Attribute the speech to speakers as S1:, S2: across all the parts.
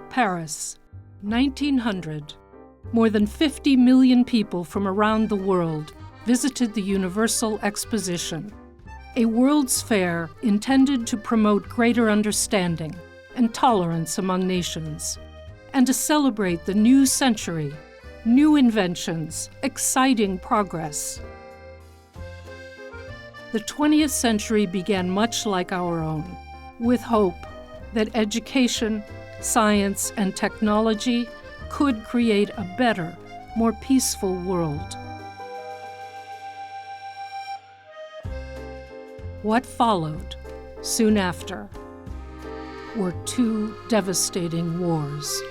S1: Paris, 1900. More than 50 million people from around the world visited the Universal Exposition, a World's Fair intended to promote greater understanding and tolerance among nations, and to celebrate the new century, new inventions, exciting progress. The 20th century began much like our own, with hope that education, science, and technology could create a better, more peaceful world. What followed soon after were two devastating wars.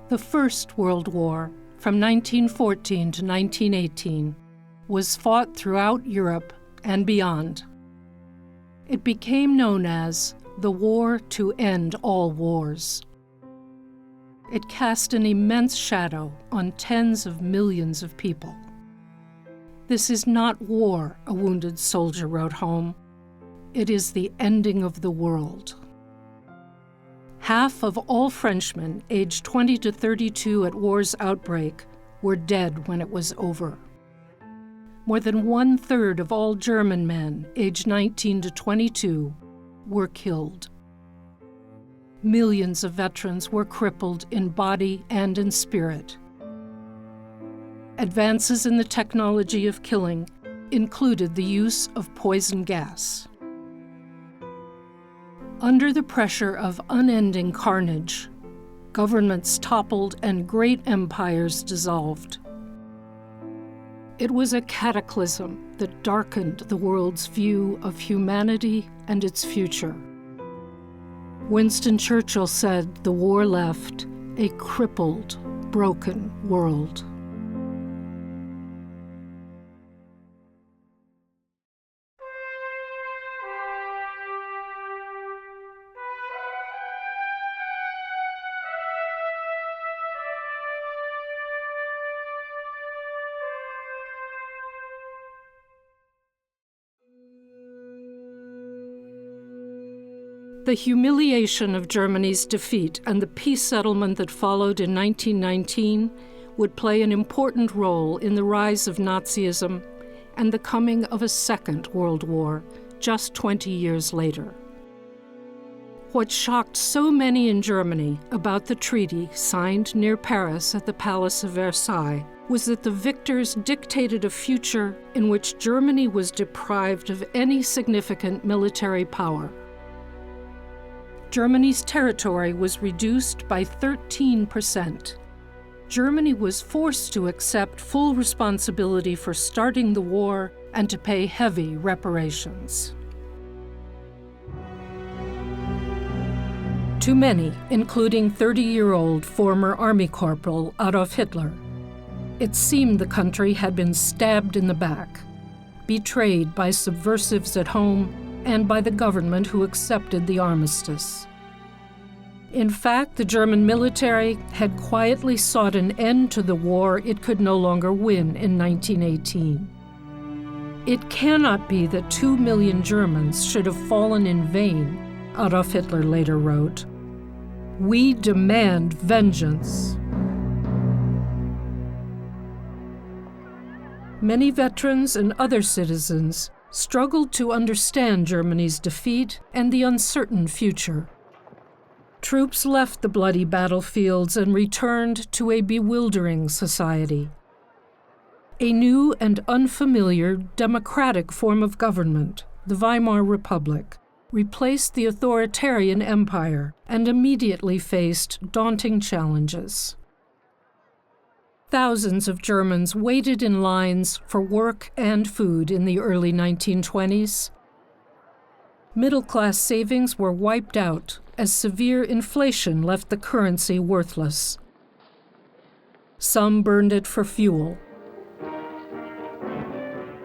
S1: The First World War, from 1914 to 1918, was fought throughout Europe and beyond. It became known as the War to End All Wars. It cast an immense shadow on tens of millions of people. "This is not war," a wounded soldier wrote home. "It is the ending of the world." Half of all Frenchmen aged 20 to 32 at war's outbreak were dead when it was over. More than 1/3 of all German men aged 19 to 22 were killed. Millions of veterans were crippled in body and in spirit. Advances in the technology of killing included the use of poison gas. Under the pressure of unending carnage, governments toppled and great empires dissolved. It was a cataclysm that darkened the world's view of humanity and its future. Winston Churchill said the war left a crippled, broken world. The humiliation of Germany's defeat and the peace settlement that followed in 1919 would play an important role in the rise of Nazism and the coming of a Second World War just 20 years later. What shocked so many in Germany about the treaty signed near Paris at the Palace of Versailles was that the victors dictated a future in which Germany was deprived of any significant military power. Germany's territory was reduced by 13%. Germany was forced to accept full responsibility for starting the war and to pay heavy reparations. To many, including 30-year-old former Army Corporal Adolf Hitler, it seemed the country had been stabbed in the back, betrayed by subversives at home and by the government who accepted the armistice. In fact, the German military had quietly sought an end to the war it could no longer win in 1918. "It cannot be that 2 million Germans should have fallen in vain," Adolf Hitler later wrote. "We demand vengeance." Many veterans and other citizens struggled to understand Germany's defeat and the uncertain future. Troops left the bloody battlefields and returned to a bewildering society. A new and unfamiliar democratic form of government, the Weimar Republic, replaced the authoritarian empire and immediately faced daunting challenges. Thousands of Germans waited in lines for work and food in the early 1920s. Middle-class savings were wiped out as severe inflation left the currency worthless. Some burned it for fuel.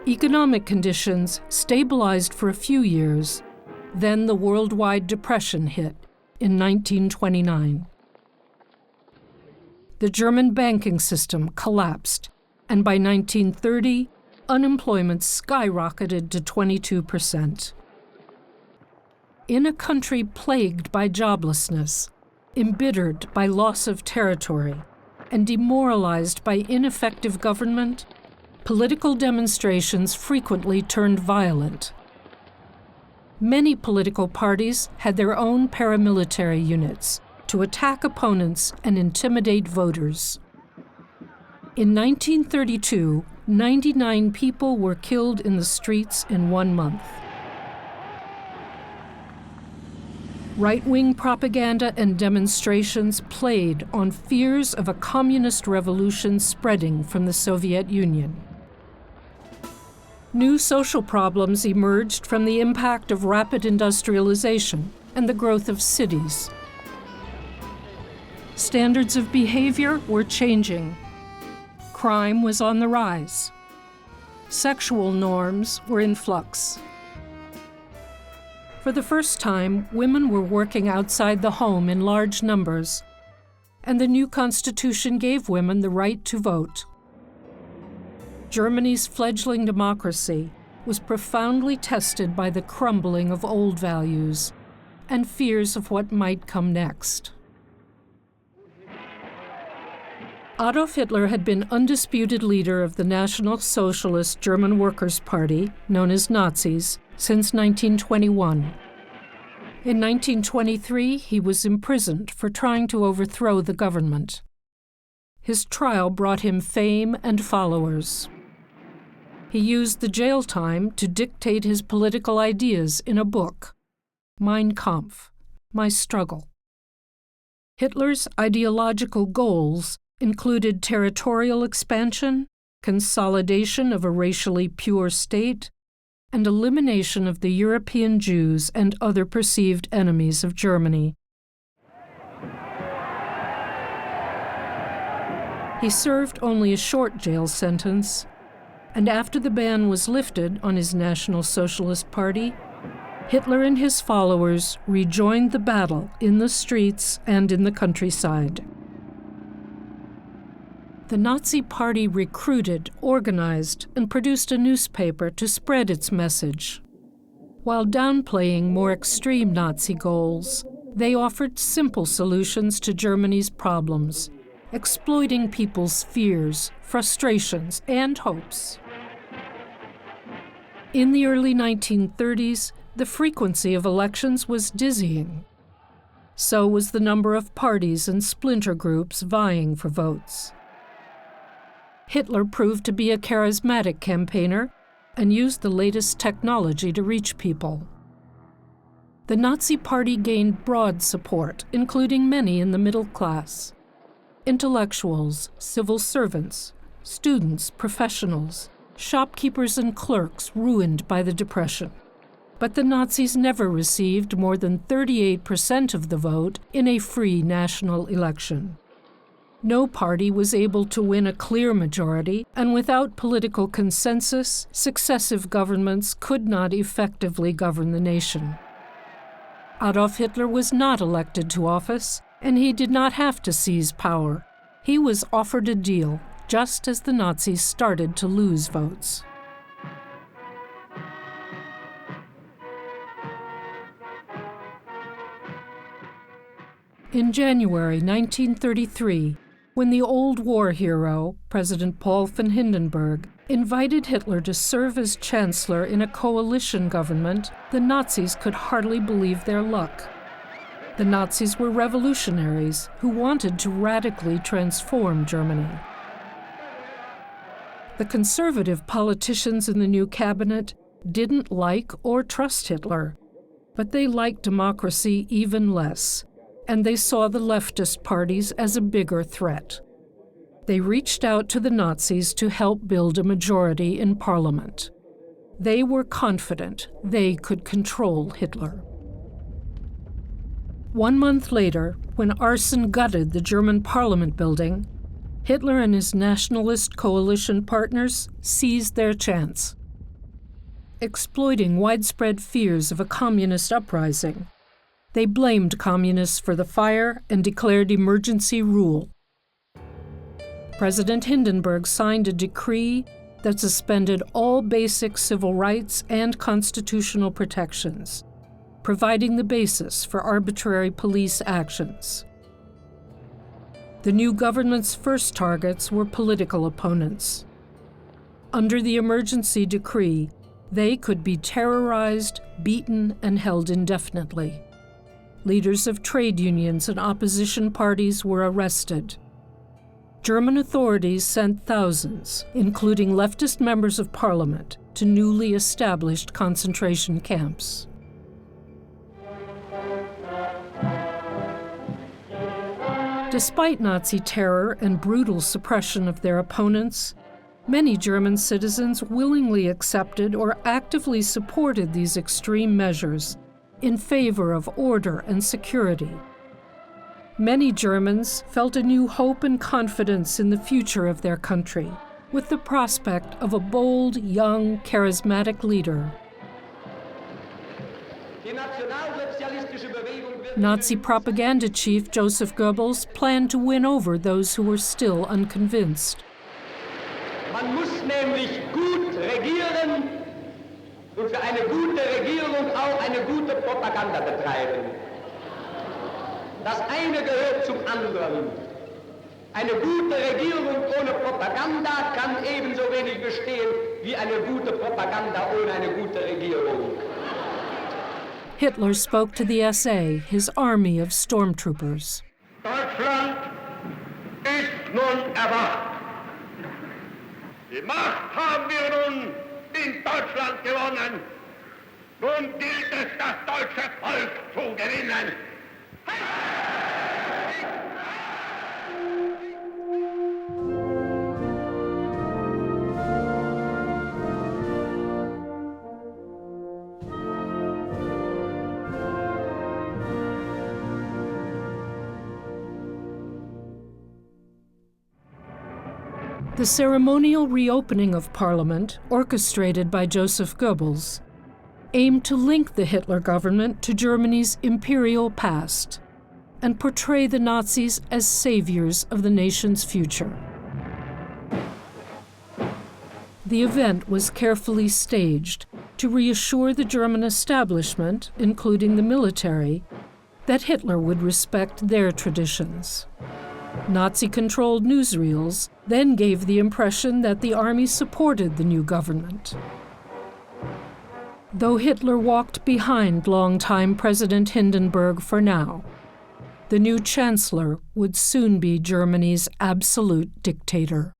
S1: Economic conditions stabilized for a few years, then the worldwide depression hit in 1929. The German banking system collapsed, and by 1930, unemployment skyrocketed to 22%. In a country plagued by joblessness, embittered by loss of territory, and demoralized by ineffective government, political demonstrations frequently turned violent. Many political parties had their own paramilitary units to attack opponents and intimidate voters. In 1932, 99 people were killed in the streets in 1 month. Right-wing propaganda and demonstrations played on fears of a communist revolution spreading from the Soviet Union. New social problems emerged from the impact of rapid industrialization and the growth of cities. Standards of behavior were changing. Crime was on the rise. Sexual norms were in flux. For the first time, women were working outside the home in large numbers, and the new constitution gave women the right to vote. Germany's fledgling democracy was profoundly tested by the crumbling of old values and fears of what might come next. Adolf Hitler had been undisputed leader of the National Socialist German Workers' Party, known as Nazis, since 1921. In 1923, he was imprisoned for trying to overthrow the government. His trial brought him fame and followers. He used the jail time to dictate his political ideas in a book, Mein Kampf, My Struggle. Hitler's ideological goals included territorial expansion, consolidation of a racially pure state, and elimination of the European Jews and other perceived enemies of Germany. He served only a short jail sentence, and after the ban was lifted on his National Socialist Party, Hitler and his followers rejoined the battle in the streets and in the countryside. The Nazi Party recruited, organized, and produced a newspaper to spread its message. While downplaying more extreme Nazi goals, they offered simple solutions to Germany's problems, exploiting people's fears, frustrations, and hopes. In the early 1930s, the frequency of elections was dizzying. So was the number of parties and splinter groups vying for votes. Hitler proved to be a charismatic campaigner and used the latest technology to reach people. The Nazi Party gained broad support, including many in the middle class. Intellectuals, civil servants, students, professionals, shopkeepers and clerks ruined by the Depression. But the Nazis never received more than 38% of the vote in a free national election. No party was able to win a clear majority, and without political consensus, successive governments could not effectively govern the nation. Adolf Hitler was not elected to office, and he did not have to seize power. He was offered a deal, just as the Nazis started to lose votes. In January 1933, when the old war hero, President Paul von Hindenburg, invited Hitler to serve as chancellor in a coalition government, the Nazis could hardly believe their luck. The Nazis were revolutionaries who wanted to radically transform Germany. The conservative politicians in the new cabinet didn't like or trust Hitler, but they liked democracy even less, and they saw the leftist parties as a bigger threat. They reached out to the Nazis to help build a majority in parliament. They were confident they could control Hitler. 1 month later, when arson gutted the German parliament building, Hitler and his nationalist coalition partners seized their chance. exploiting widespread fears of a communist uprising. They blamed communists for the fire and declared emergency rule. President Hindenburg signed a decree that suspended all basic civil rights and constitutional protections, providing the basis for arbitrary police actions. The new government's first targets were political opponents. Under the emergency decree, they could be terrorized, beaten, and held indefinitely. Leaders of trade unions and opposition parties were arrested. German authorities sent thousands, including leftist members of parliament, to newly established concentration camps. Despite Nazi terror and brutal suppression of their opponents, many German citizens willingly accepted or actively supported these extreme measures in favor of order and security. Many Germans felt a new hope and confidence in the future of their country, with the prospect of a bold, young, charismatic leader. Nazi propaganda chief Joseph Goebbels planned to win over those who were still unconvinced.
S2: Man muss nämlich gut regieren und für eine gute Regierung auch eine gute Propaganda betreiben. Das eine gehört zum anderen. Eine gute Regierung ohne Propaganda kann ebenso wenig bestehen wie eine gute Propaganda ohne eine gute Regierung.
S1: Hitler spoke to the SA, his army of stormtroopers.
S2: Deutschland ist nun erwacht. Die Macht haben wir nun in Deutschland gewonnen. Nun gilt es, das deutsche Volk zu gewinnen.
S1: The ceremonial reopening of Parliament, orchestrated by Joseph Goebbels, aimed to link the Hitler government to Germany's imperial past and portray the Nazis as saviors of the nation's future. The event was carefully staged to reassure the German establishment, including the military, that Hitler would respect their traditions. Nazi-controlled newsreels then gave the impression that the army supported the new government. Though Hitler walked behind longtime President Hindenburg for now, the new chancellor would soon be Germany's absolute dictator.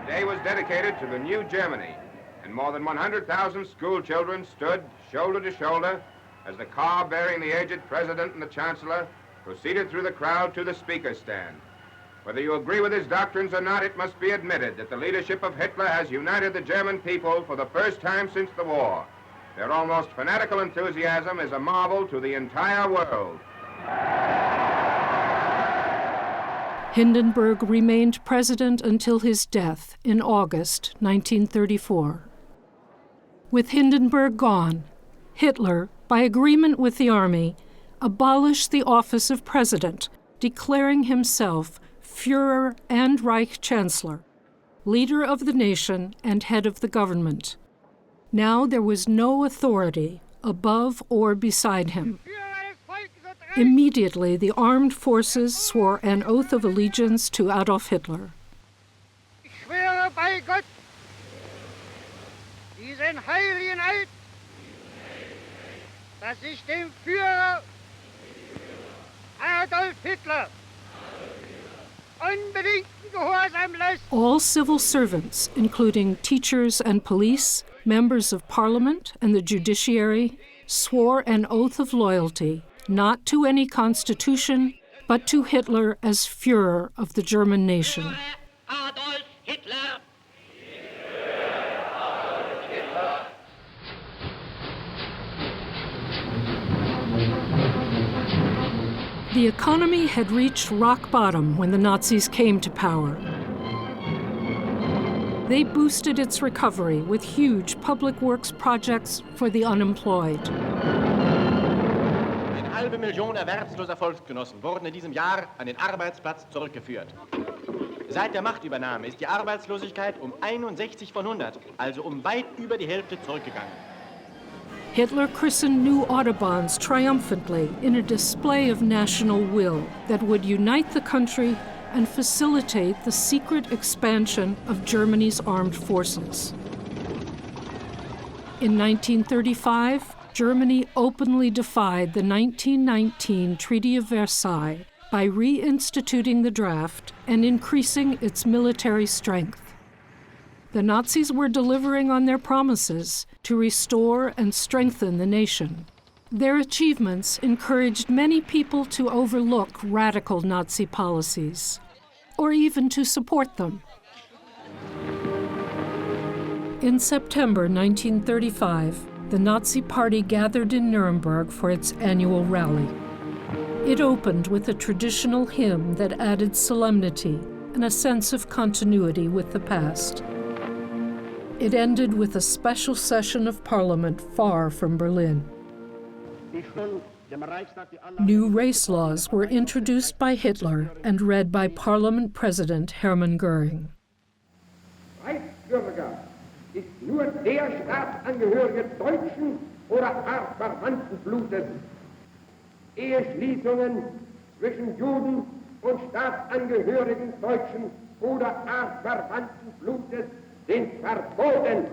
S3: The day was dedicated to the new Germany, and more than 100,000 school children stood shoulder to shoulder as the car bearing the aged president and the chancellor proceeded through the crowd to the speaker's stand. Whether you agree with his doctrines or not, it must be admitted that the leadership of Hitler has united the German people for the first time since the war. Their almost fanatical enthusiasm is a marvel to the entire world.
S1: Hindenburg remained president until his death in August 1934. With Hindenburg gone, Hitler, by agreement with the army, abolished the office of president, declaring himself Führer and Reich Chancellor, leader of the nation and head of the government. Now there was no authority above or beside him. Immediately, the armed forces swore an oath of allegiance to Adolf Hitler.
S2: Ich schwöre bei Gott, diesen heiligen Eid, dass ich dem Führer Adolf Hitler unbedingten Gehorsam leiste.
S1: All civil servants, including teachers and police, members of parliament and the judiciary, swore an oath of loyalty, not to any constitution, but to Hitler as Führer of the German nation.
S2: Adolf Hitler.
S1: The economy had reached rock bottom when the Nazis came to power. They boosted its recovery with huge public works projects for the unemployed.
S4: Eine halbe Million erwerbsloser Volksgenossen wurden in diesem Jahr an den Arbeitsplatz zurückgeführt. Seit der Machtübernahme ist die Arbeitslosigkeit um 61 von 100, also um weit über die Hälfte zurückgegangen.
S1: Hitler christened new autobahns triumphantly in a display of national will that would unite the country and facilitate the secret expansion of Germany's armed forces. In 1935, Germany openly defied the 1919 Treaty of Versailles by reinstituting the draft and increasing its military strength. The Nazis were delivering on their promises to restore and strengthen the nation. Their achievements encouraged many people to overlook radical Nazi policies, or even to support them. In September 1935, the Nazi Party gathered in Nuremberg for its annual rally. It opened with a traditional hymn that added solemnity and a sense of continuity with the past. It ended with a special session of parliament far from Berlin. New race laws were introduced by Hitler and read by Parliament President Hermann Göring.
S2: Reichsbürger ist nur der Staatsangehörige deutschen oder artverwandten Blutes. Eheschließungen zwischen Juden und Staatsangehörigen deutschen oder artverwandten Blutes sind verboten.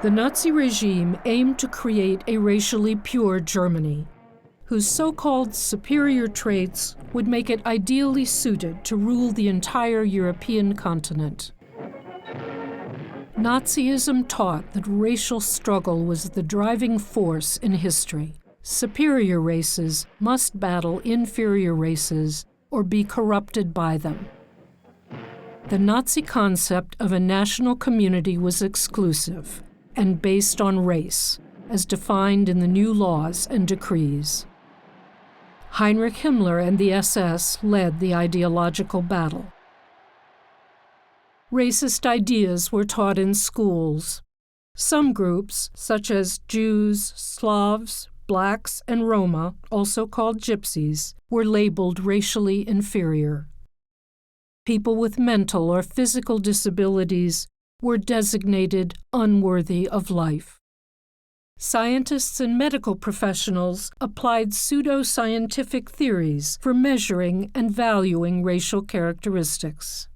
S1: The Nazi regime aimed to create a racially pure Germany, whose so-called superior traits would make it ideally suited to rule the entire European continent. Nazism taught that racial struggle was the driving force in history. Superior races must battle inferior races or be corrupted by them. The Nazi concept of a national community was exclusive and based on race, as defined in the new laws and decrees. Heinrich Himmler and the SS led the ideological battle. Racist ideas were taught in schools. Some groups, such as Jews, Slavs, Blacks, and Roma, also called Gypsies, were labeled racially inferior. People with mental or physical disabilities were designated unworthy of life. Scientists and medical professionals applied pseudo-scientific theories for measuring and valuing racial characteristics.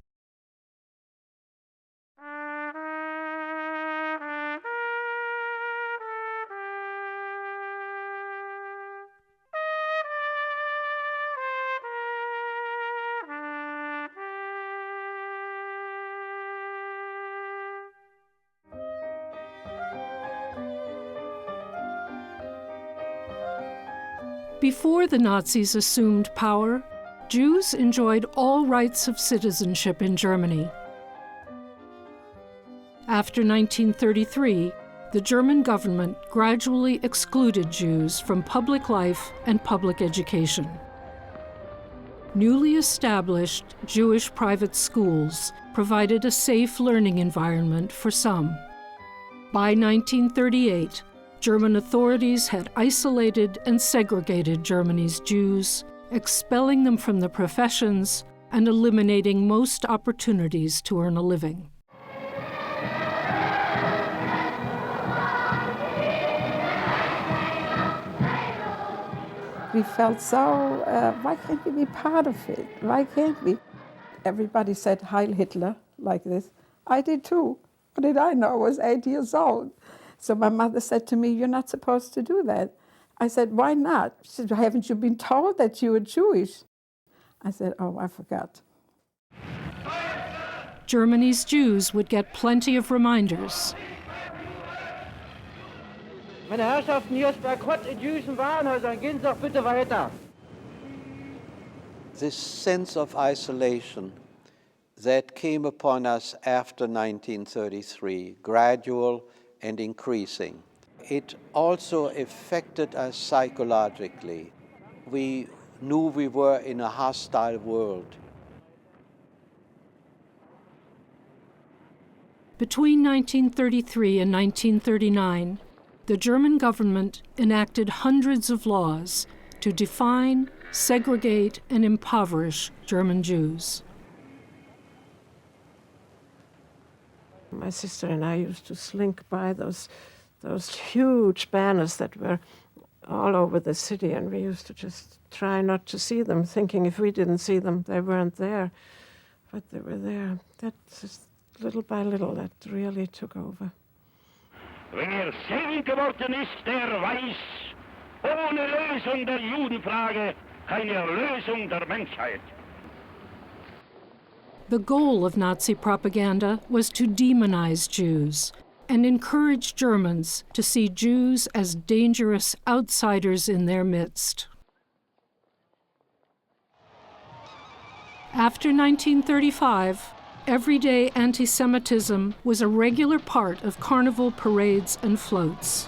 S1: Before the Nazis assumed power, Jews enjoyed all rights of citizenship in Germany. After 1933, the German government gradually excluded Jews from public life and public education. Newly established Jewish private schools provided a safe learning environment for some. By 1938, German authorities had isolated and segregated Germany's Jews, expelling them from the professions and eliminating most opportunities to earn a living.
S5: We felt so, why can't we be part of it? Why can't we? Everybody said Heil Hitler like this. I did too. What did I know? I was 8 years old. So my mother said to me, "You're not supposed to do that." I said, "Why not?" She said, "Haven't you been told that you were Jewish?" I said, "Oh, I forgot."
S1: Germany's Jews would get plenty of reminders.
S6: Meine Herrschaften, hier ist Bankrott in jüdischen Warenhäusern. Gehen Sie doch bitte weiter.
S7: This sense of isolation that came upon us after 1933, gradual and increasing, it also affected us psychologically. We knew we were in a hostile world.
S1: Between 1933 and 1939, the German government enacted hundreds of laws to define, segregate, and impoverish German Jews.
S5: My sister and I used to slink by those huge banners that were all over the city, and we used to just try not to see them, thinking if we didn't see them, they weren't there. But they were there. That's just little by little, that really took over.
S8: Wer selig geworden ist, der weiß, ohne Lösung der Judenfrage keine Erlösung der Menschheit.
S1: The goal of Nazi propaganda was to demonize Jews and encourage Germans to see Jews as dangerous outsiders in their midst. After 1935, everyday anti-Semitism was a regular part of carnival parades and floats.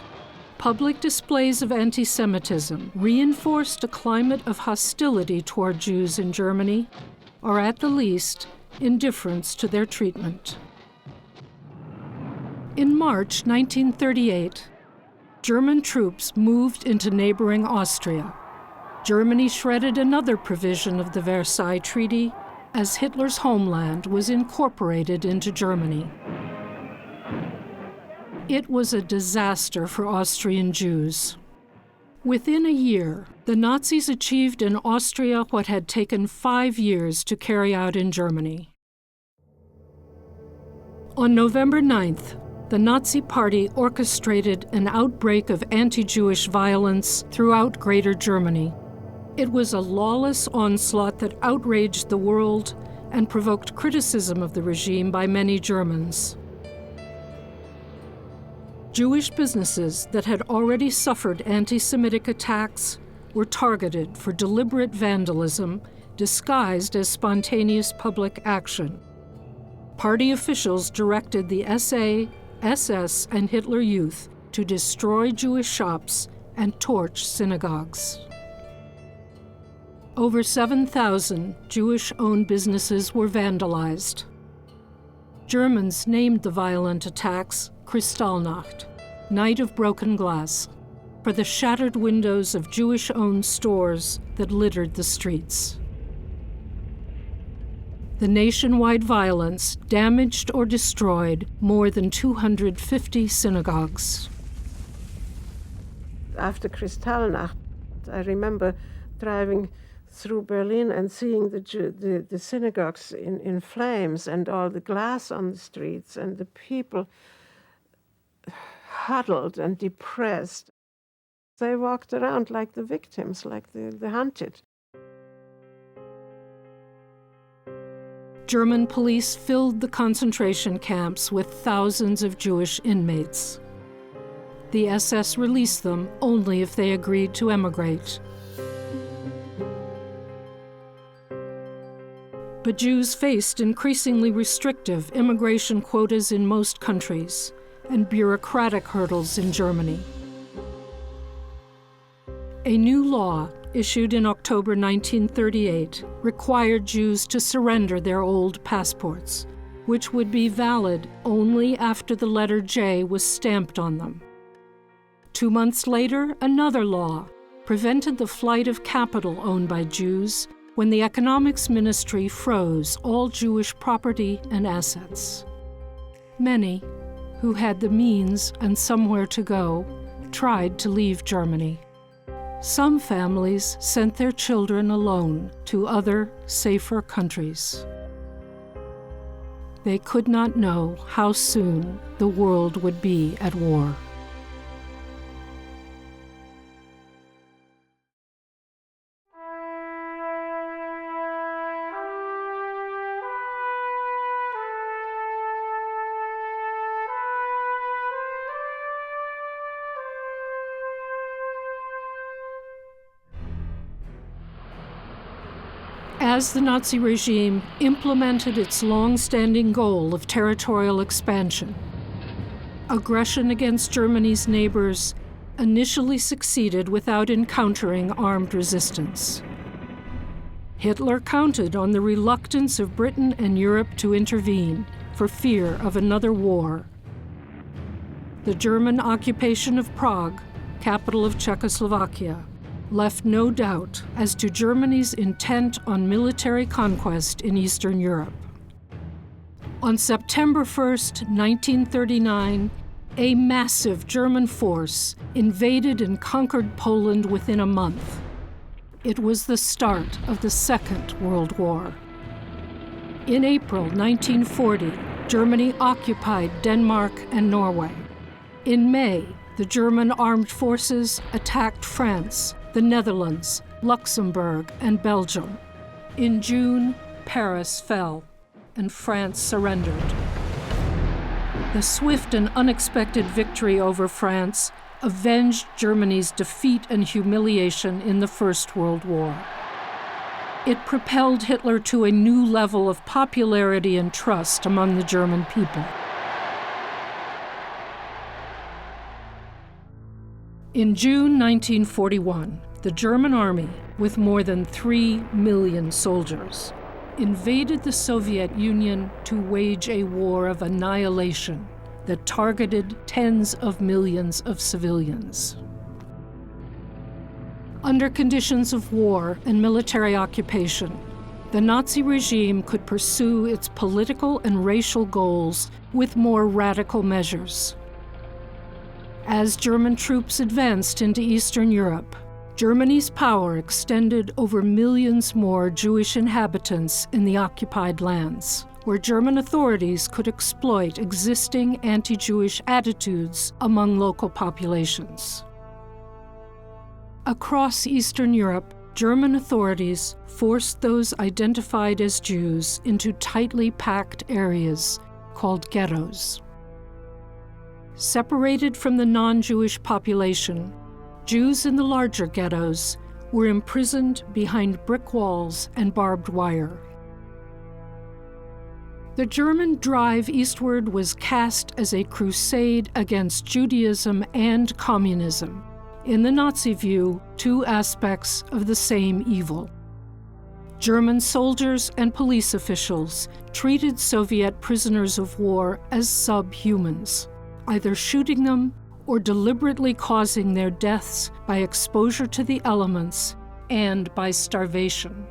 S1: Public displays of anti-Semitism reinforced a climate of hostility toward Jews in Germany, or at the least, indifference to their treatment. In March 1938, German troops moved into neighboring Austria. Germany shredded another provision of the Versailles Treaty as Hitler's homeland was incorporated into Germany. It was a disaster for Austrian Jews. Within a year, the Nazis achieved in Austria what had taken 5 years to carry out in Germany. On November 9th, the Nazi Party orchestrated an outbreak of anti-Jewish violence throughout Greater Germany. It was a lawless onslaught that outraged the world and provoked criticism of the regime by many Germans. Jewish businesses that had already suffered anti-Semitic attacks were targeted for deliberate vandalism disguised as spontaneous public action. Party officials directed the SA, SS, and Hitler Youth to destroy Jewish shops and torch synagogues. Over 7,000 Jewish-owned businesses were vandalized. Germans named the violent attacks Kristallnacht, Night of Broken Glass, for the shattered windows of Jewish-owned stores that littered the streets. The nationwide violence damaged or destroyed more than 250 synagogues.
S5: After Kristallnacht, I remember driving through Berlin and seeing the synagogues in flames and all the glass on the streets and the people huddled and depressed. They walked around like the victims, like the hunted.
S1: German police filled the concentration camps with thousands of Jewish inmates. The SS released them only if they agreed to emigrate. But Jews faced increasingly restrictive immigration quotas in most countries and bureaucratic hurdles in Germany. A new law, issued in October 1938, required Jews to surrender their old passports, which would be valid only after the letter J was stamped on them. 2 months later, another law prevented the flight of capital owned by Jews when the economics ministry froze all Jewish property and assets. Many, who had the means and somewhere to go, tried to leave Germany. Some families sent their children alone to other, safer countries. They could not know how soon the world would be at war. As the Nazi regime implemented its long-standing goal of territorial expansion, aggression against Germany's neighbors initially succeeded without encountering armed resistance. Hitler counted on the reluctance of Britain and Europe to intervene, for fear of another war. The German occupation of Prague, capital of Czechoslovakia, left no doubt as to Germany's intent on military conquest in Eastern Europe. On September 1st, 1939, a massive German force invaded and conquered Poland within a month. It was the start of the Second World War. In April 1940, Germany occupied Denmark and Norway. In May, the German armed forces attacked France, the Netherlands, Luxembourg, and Belgium. In June, Paris fell, and France surrendered. The swift and unexpected victory over France avenged Germany's defeat and humiliation in the First World War. It propelled Hitler to a new level of popularity and trust among the German people. In June 1941, the German army, with more than 3 million soldiers, invaded the Soviet Union to wage a war of annihilation that targeted tens of millions of civilians. Under conditions of war and military occupation, the Nazi regime could pursue its political and racial goals with more radical measures. As German troops advanced into Eastern Europe, Germany's power extended over millions more Jewish inhabitants in the occupied lands, where German authorities could exploit existing anti-Jewish attitudes among local populations. Across Eastern Europe, German authorities forced those identified as Jews into tightly packed areas called ghettos. Separated from the non-Jewish population, Jews in the larger ghettos were imprisoned behind brick walls and barbed wire. The German drive eastward was cast as a crusade against Judaism and communism, in the Nazi view, two aspects of the same evil. German soldiers and police officials treated Soviet prisoners of war as subhumans, either shooting them or deliberately causing their deaths by exposure to the elements and by starvation.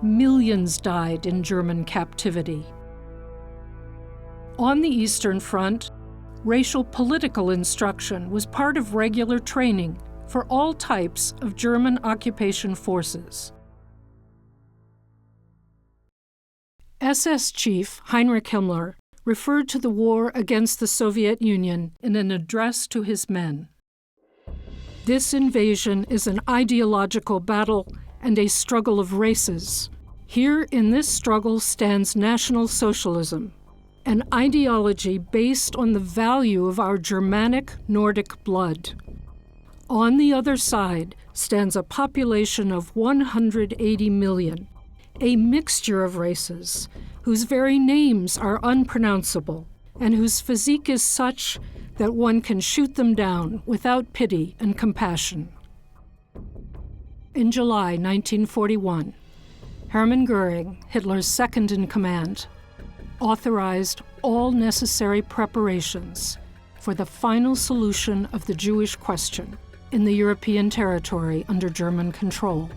S1: Millions died in German captivity. On the Eastern Front, racial political instruction was part of regular training for all types of German occupation forces. SS Chief Heinrich Himmler referred to the war against the Soviet Union in an address to his men. This invasion is an ideological battle and a struggle of races. Here in this struggle stands National Socialism, an ideology based on the value of our Germanic Nordic blood. On the other side stands a population of 180 million, a mixture of races whose very names are unpronounceable and whose physique is such that one can shoot them down without pity and compassion. In July 1941, Hermann Göring, Hitler's second-in-command, authorized all necessary preparations for the final solution of the Jewish question in the European territory under German control.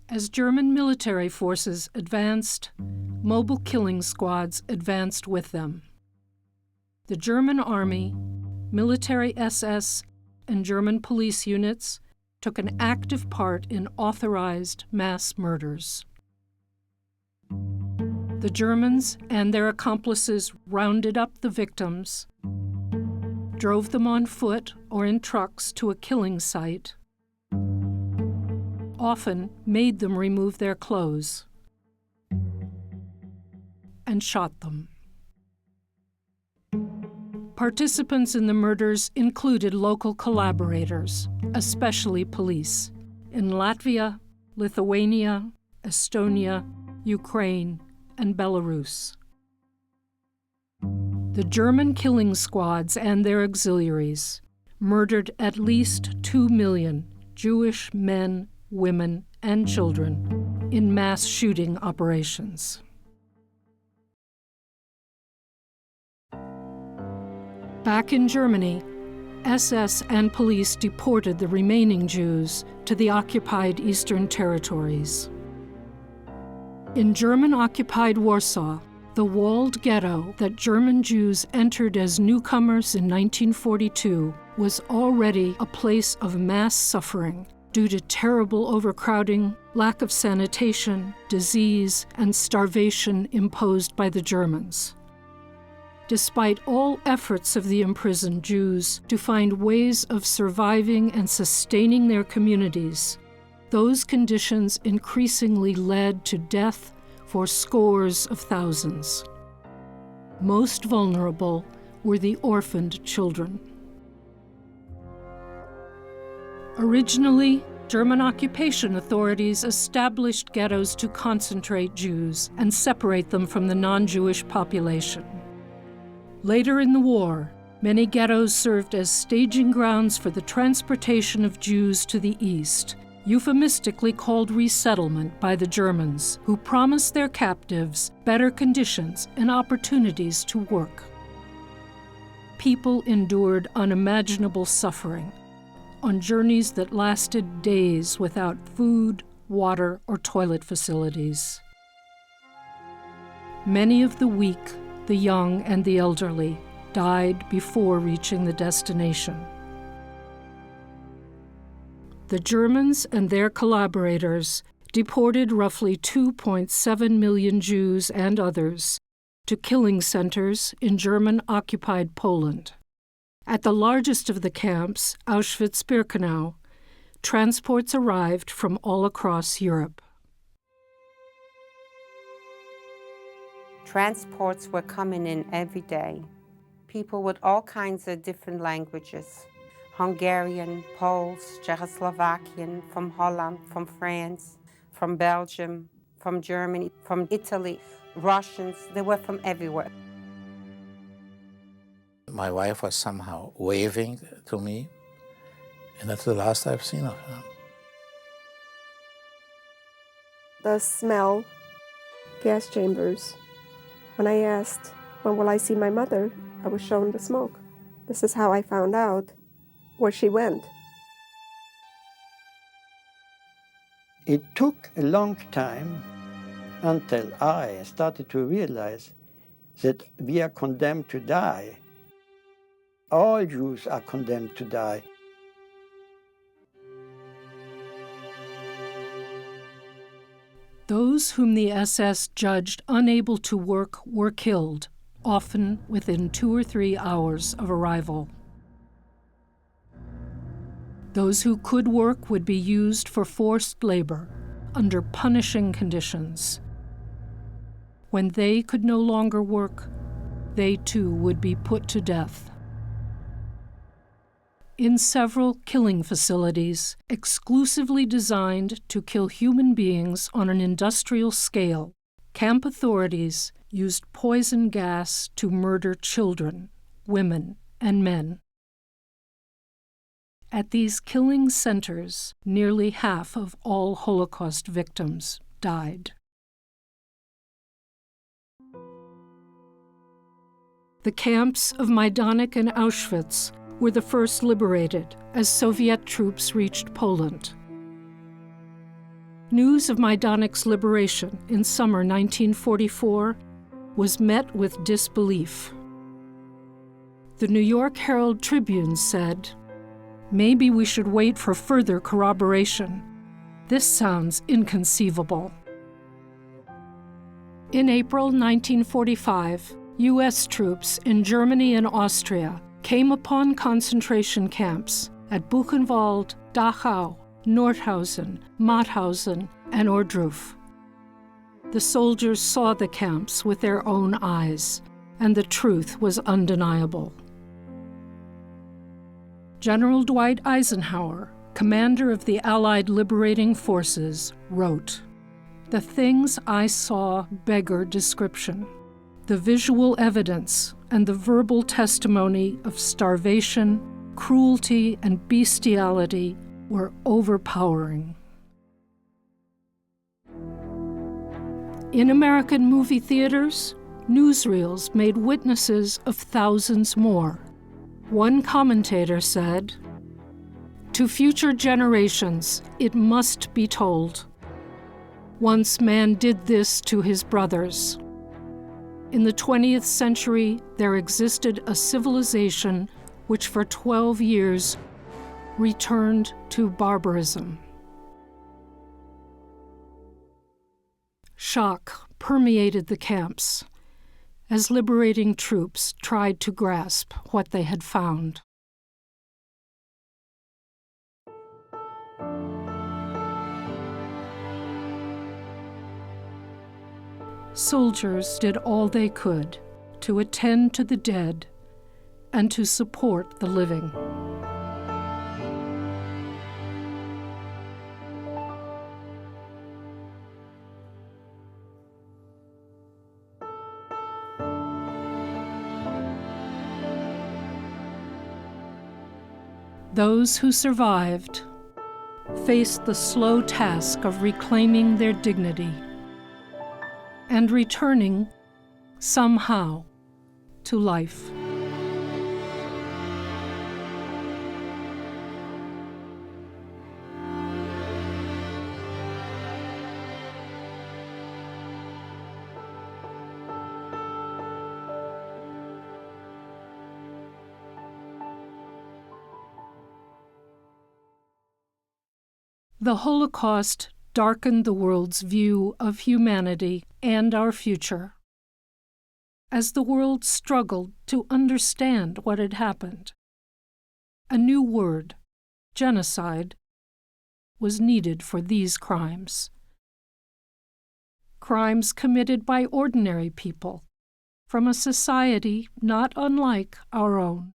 S1: As German military forces advanced, mobile killing squads advanced with them. The German army, military SS, and German police units took an active part in authorized mass murders. The Germans and their accomplices rounded up the victims, drove them on foot or in trucks to a killing site, often made them remove their clothes, and shot them. Participants in the murders included local collaborators, especially police, in Latvia, Lithuania, Estonia, Ukraine, and Belarus. The German killing squads and their auxiliaries murdered at least 2 million Jewish men, women, and children in mass shooting operations. Back in Germany, SS and police deported the remaining Jews to the occupied Eastern territories. In German-occupied Warsaw, the walled ghetto that German Jews entered as newcomers in 1942 was already a place of mass suffering due to terrible overcrowding, lack of sanitation, disease, and starvation imposed by the Germans. Despite all efforts of the imprisoned Jews to find ways of surviving and sustaining their communities, those conditions increasingly led to death for scores of thousands. Most vulnerable were the orphaned children. Originally, German occupation authorities established ghettos to concentrate Jews and separate them from the non-Jewish population. Later in the war, many ghettos served as staging grounds for the transportation of Jews to the east, euphemistically called resettlement by the Germans, who promised their captives better conditions and opportunities to work. People endured unimaginable suffering on journeys that lasted days without food, water, or toilet facilities. Many of the weak, the young, and the elderly died before reaching the destination. The Germans and their collaborators deported roughly 2.7 million Jews and others to killing centers in German-occupied Poland. At the largest of the camps, Auschwitz-Birkenau, transports arrived from all across Europe.
S9: Transports were coming in every day. People with all kinds of different languages. Hungarian, Poles, Czechoslovakian, from Holland, from France, from Belgium, from Germany, from Italy, Russians, they were from everywhere.
S10: My wife was somehow waving to me, and that's the last I've seen of her.
S11: The smell, gas chambers. When I asked, when will I see my mother, I was shown the smoke. This is how I found out where she went.
S12: It took a long time until I started to realize that we are condemned to die. All Jews are condemned to die.
S1: Those whom the SS judged unable to work were killed, often within 2 or 3 hours of arrival. Those who could work would be used for forced labor under punishing conditions. When they could no longer work, they too would be put to death. In several killing facilities, exclusively designed to kill human beings on an industrial scale, camp authorities used poison gas to murder children, women, and men. At these killing centers, nearly half of all Holocaust victims died. The camps of Majdanek and Auschwitz were the first liberated as Soviet troops reached Poland. News of Majdanek's liberation in summer 1944 was met with disbelief. The New York Herald Tribune said, "Maybe we should wait for further corroboration. This sounds inconceivable." In April 1945, U.S. troops in Germany and Austria came upon concentration camps at Buchenwald, Dachau, Nordhausen, Mauthausen, and Ohrdruf. The soldiers saw the camps with their own eyes, and the truth was undeniable. General Dwight Eisenhower, commander of the Allied Liberating Forces, wrote, "The things I saw beggar description. The visual evidence and the verbal testimony of starvation, cruelty, and bestiality were overpowering." In American movie theaters, newsreels made witnesses of thousands more. One commentator said, "To future generations, it must be told. Once man did this to his brothers. In the 20th century, there existed a civilization which for 12 years returned to barbarism." Shock permeated the camps as liberating troops tried to grasp what they had found. Soldiers did all they could to attend to the dead and to support the living. Those who survived faced the slow task of reclaiming their dignity and returning somehow to life. The Holocaust darkened the world's view of humanity and our future. As the world struggled to understand what had happened, a new word, genocide, was needed for these crimes. Crimes committed by ordinary people from a society not unlike our own.